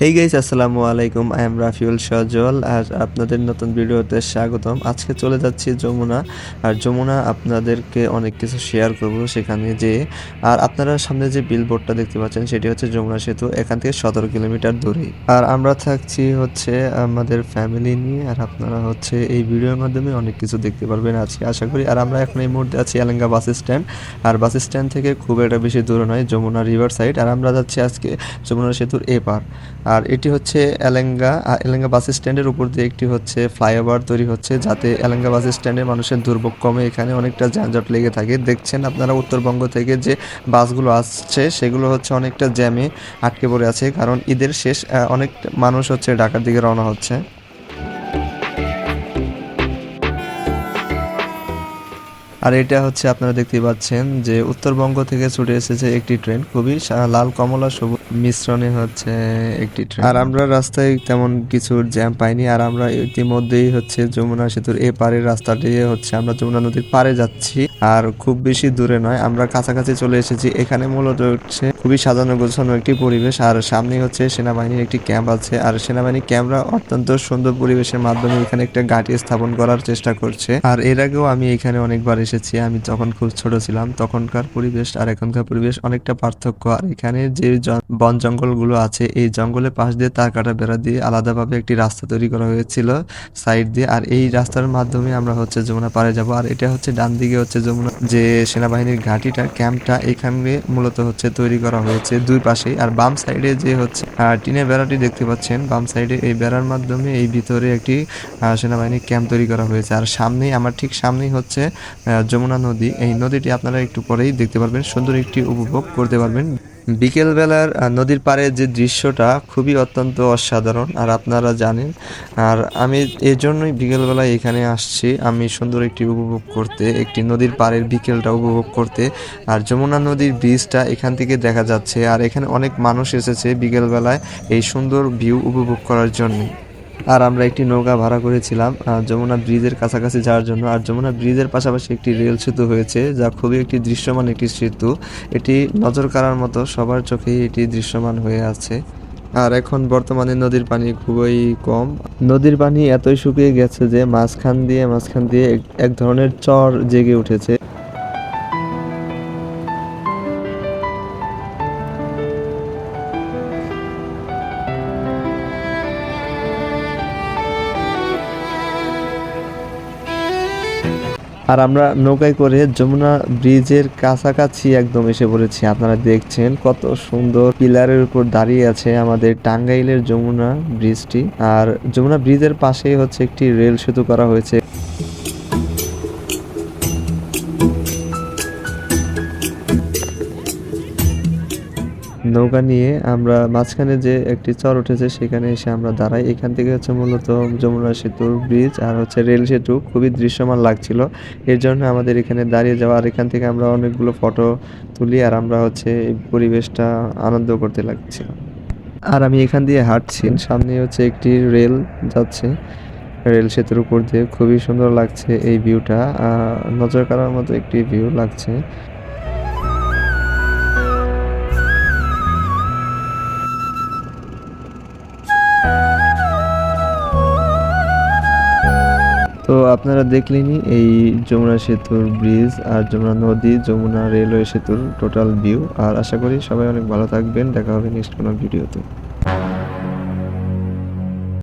Hey guys, আসসালামু আলাইকুম। I am Rafiul সজল আর আপনাদের নতুন ভিডিওতে স্বাগতম। আজকে চলে যাচ্ছি যমুনা। আর যমুনা আপনাদেরকে অনেক কিছু শেয়ার করব সেখানে যে। আর আপনারা সামনে যে বিলবোর্ডটা দেখতে পাচ্ছেন সেটি হচ্ছে যমুনা সেতু, এখান থেকে 17 কিলোমিটার দূরে। আর আমরা থাকছি হচ্ছে আমাদের ফ্যামিলি নিয়ে। আর আপনারা হচ্ছে এই ভিডিওর মাধ্যমে অনেক কিছু দেখতে পারবেন আজকে আশা করি। আর আমরা এখন এই মুহূর্তে আছি এলেঙ্গা বাস স্ট্যান্ড। আর বাস স্ট্যান্ড থেকে খুব একটা বেশি দূরে নয়, যমুনা রিভার সাইড। আর আমরা যাচ্ছি আজকে যমুনা সেতুর এপার। আর এটি হচ্ছে এলেঙ্গা বাস স্ট্যান্ডের উপর দিয়ে একটি হচ্ছে ফ্লাইওভার তৈরি হচ্ছে, যাতে এলেঙ্গা বাস স্ট্যান্ডে মানুষের দুর্ভোগ কমে। এখানে অনেকটা যানজট লেগে থাকে। দেখছেন আপনারা উত্তরবঙ্গ থেকে যে বাসগুলো আসছে সেগুলো হচ্ছে অনেকটা জ্যামে আটকে পড়ে আছে, কারণ ঈদের শেষ। অনেক মানুষ হচ্ছে ঢাকার দিকে রওনা হচ্ছে। আর এটা হচ্ছে আপনারা দেখতেই পাচ্ছেন যে উত্তরবঙ্গ থেকে ছুটে এসেছে একটি ট্রেন, খুবই লাল কমলা সবুজ মিশ্রণে হচ্ছে একটি ট্রেন। আর আমরা রাস্তায় তেমন কিছু জ্যাম পাইনি। আর আমরা ইতিমধ্যেই হচ্ছে যমুনা সেতুর পারের রাস্তা দিয়ে হচ্ছে আমরা যমুনা নদীর পারে যাচ্ছি। আর খুব বেশি দূরে নয়, আমরা কাছাকাছি চলে এসেছি। এখানে মূলত হচ্ছে খুবই সাজানো গোছানো একটি পরিবেশ। আর সামনে হচ্ছে সেনাবাহিনীর একটি ক্যাম্প আছে। আর সেনাবাহিনীর ক্যাম্পরা অত্যন্ত সুন্দর পরিবেশের মাধ্যমে এখানে একটা ঘাঁটি স্থাপন করার চেষ্টা করছে। আর এর আগেও আমি এখানে অনেকবার এসেছি। আমি যখন খুব ছোট ছিলাম তখনকার পরিবেশ আর এখনকার পরিবেশ অনেকটা পার্থক্য। আর এখানে যে বন জঙ্গলগুলো আছে, এই জঙ্গলের পাশ দিয়ে তার কাটা বেড়া দিয়ে আলাদাভাবে একটি রাস্তা তৈরি করা হয়েছিল সাইড দিয়ে। আর এই রাস্তার মাধ্যমে আমরা হচ্ছে যমুনা পারে যাব। আর এটা হচ্ছে ডান দিকে হচ্ছে যমুনা যে সেনাবাহিনীর ঘাঁটিটা ক্যাম্পটা, এখানে মূলত হচ্ছে তৈরি করা হয়েছে দুই পাশেই। আর বাম সাইডে যে হচ্ছে টিনের বেড়াটি দেখতে পাচ্ছেন, বাম সাইডে এই বেড়ার মাধ্যমে এই ভিতরে একটি সেনাবাহিনীর ক্যাম্প তৈরি করা হয়েছে। আর সামনেই আমার ঠিক সামনেই হচ্ছে যমুনা নদী। এই নদীটি আপনারা একটু পরেই দেখতে পারবেন, সুন্দর একটি উপভোগ করতে পারবেন। বিকেলবেলার নদীর পাড়ে যে দৃশ্যটা খুবই অত্যন্ত অসাধারণ, আর আপনারা জানেন। আর আমি এই জন্যই বিকেলবেলায় এখানে আসছি, আমি সুন্দর একটি উপভোগ করতে, একটি নদীর পাড়ের বিকেলটা উপভোগ করতে। আর যমুনা নদীর ব্রিজটা এখান থেকে দেখা যাচ্ছে। আর এখানে অনেক মানুষ এসেছে বিকেলবেলায় এই সুন্দর ভিউ উপভোগ করার জন্য। আর আমরা একটি নৌকা ভাড়া করেছিলাম যমুনা ব্রিজের কাছাকাছি যাওয়ার জন্য। আর যমুনা ব্রিজের পাশাপাশি একটি রেল সেতু হয়েছে, যা খুবই একটি দৃশ্যমান একটি সেতু। এটি নজর কাড়ার মতো, সবার চোখেই এটি দৃশ্যমান হয়ে আছে। আর এখন বর্তমানে নদীর পানি খুবই কম। নদীর পানি এতই শুকিয়ে গেছে যে মাঝখান দিয়ে এক ধরনের চর জেগে উঠেছে। আর আমরা নৌকায় করে যমুনা ব্রিজের কাছাকাছি একদম এসে পড়েছি। আপনারা দেখছেন কত সুন্দর পিলারের উপর দাঁড়িয়ে আছে আমাদের টাঙ্গাইলের যমুনা ব্রিজটি। আর যমুনা ব্রিজের পাশেই হচ্ছে একটি রেল সেতু করা হয়েছে। নৌকা নিয়ে আমরা মাঝখানে যে একটি চর উঠেছে সেখানে এসে আমরা দাঁড়াই। এখান থেকে হচ্ছে মূলত যমুনা সেতুর ব্রিজ আর হচ্ছে রেল সেতু খুবই দৃশ্যমান লাগছিল। এর জন্য আমাদের এখানে দাঁড়িয়ে যাওয়া। আর এখান থেকে আমরা অনেকগুলো ফটো তুলি। আর আমরা হচ্ছে এই পরিবেশটা আনন্দ করতে লাগছিলাম। আর আমি এখান দিয়ে হাঁটছি, সামনে হচ্ছে একটি রেল যাচ্ছে। রেল সেতুর উপর দিয়ে খুবই সুন্দর লাগছে এই ভিউটা, নজর কাড়ার মতো একটি ভিউ লাগছে। তো আপনারা দেখলেনই এই যমুনা সেতুর ব্রিজ আর যমুনা নদী, যমুনা রেলওয়ে সেতুর টোটাল ভিউ। আর আশা করি সবাই অনেক ভালো থাকবেন। দেখা হবে নেক্সট কোনো ভিডিওতে।